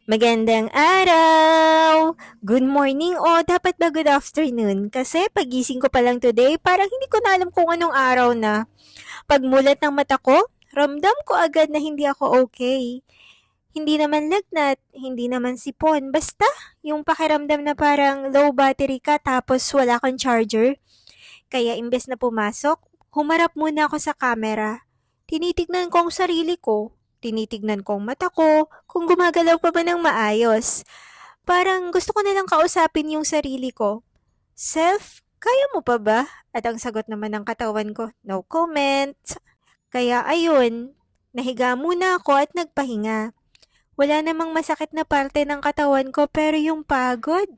Magandang araw! Good morning o dapat ba good afternoon? Kasi pagising ko pa lang today, parang hindi ko na alam kung anong araw na. Pagmulat ng mata ko, ramdam ko agad na hindi ako okay. Hindi naman lagnat, hindi naman sipon, basta yung pakiramdam na parang low battery ka tapos wala kang charger. Kaya imbes na pumasok, humarap muna ako sa camera. Tinitignan ko ang sarili ko. Tinitignan ko ang mata ko kung gumagalaw pa ba ng maayos. Parang gusto ko nilang kausapin yung sarili ko. Self, kaya mo pa ba? At ang sagot naman ng katawan ko, no comment. Kaya ayun, nahiga muna ako at nagpahinga. Wala namang masakit na parte ng katawan ko pero yung pagod.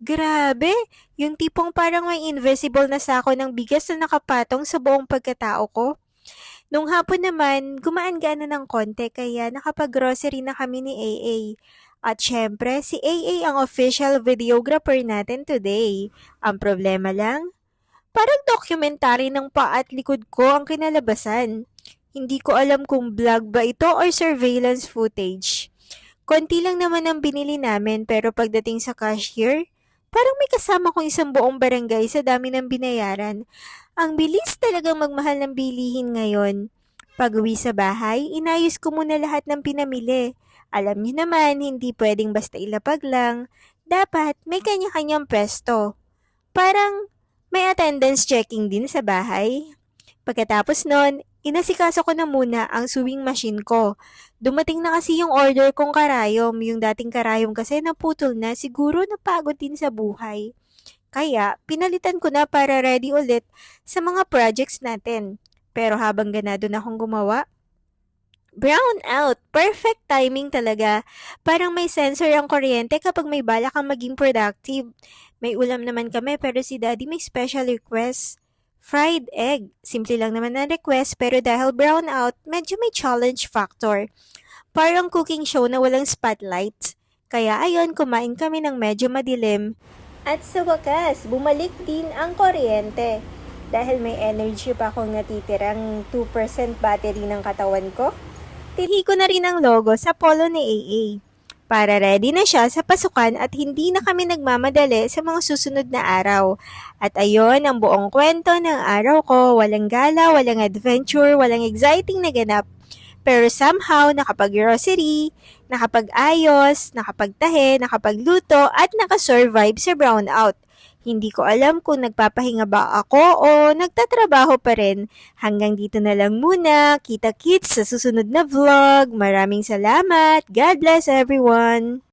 Grabe! Yung tipong parang may invisible na sako ng bigas na nakapatong sa buong pagkatao ko. Nung hapon naman, gumaan-gaan na ng konti kaya nakapag-grocery na kami ni AA. At syempre, si AA ang official videographer natin today. Ang problema lang, parang documentary ng paa at likod ko ang kinalabasan. Hindi ko alam kung vlog ba ito or surveillance footage. Konti lang naman ang binili namin pero pagdating sa cashier, parang may kasama kong isang buong barangay sa dami ng binayaran. Ang bilis talagang magmahal ng bilihin ngayon. Pag-uwi sa bahay, inayos ko muna lahat ng pinamili. Alam niyo naman, hindi pwedeng basta ilapag lang. Dapat may kanya-kanyang pwesto. Parang may attendance checking din sa bahay. Pagkatapos nun, inasikaso ko na muna ang sewing machine ko. Dumating na kasi yung order kong karayom. Yung dating karayom kasi naputol na, siguro napagod din sa buhay. Kaya, pinalitan ko na para ready ulit sa mga projects natin. Pero habang ganado na akong gumawa, brown out. Perfect timing talaga. Parang may sensor ang kuryente kapag may bala kang maging productive. May ulam naman kami pero si daddy may special request. Fried egg. Simple lang naman ang request pero dahil brown out, medyo may challenge factor. Parang cooking show na walang spotlight. Kaya ayun, kumain kami ng medyo madilim. At sa wakas, bumalik din ang kuryente. Dahil may energy pa akong natitirang 2% battery ng katawan ko, tinhi ko na rin ang logo sa polo ni AA. Para ready na siya sa pasukan at hindi na kami nagmamadali sa mga susunod na araw. At ayon ang buong kwento ng araw ko, walang gala, walang adventure, walang exciting na ganap. Pero somehow, nakapag-grocery, nakapag-ayos, nakapagtahe, nakapagluto, at nakasurvive sa brownout. Hindi ko alam kung nagpapahinga ba ako o nagtatrabaho pa rin. Hanggang dito na lang muna. Kita-kits sa susunod na vlog. Maraming salamat. God bless everyone.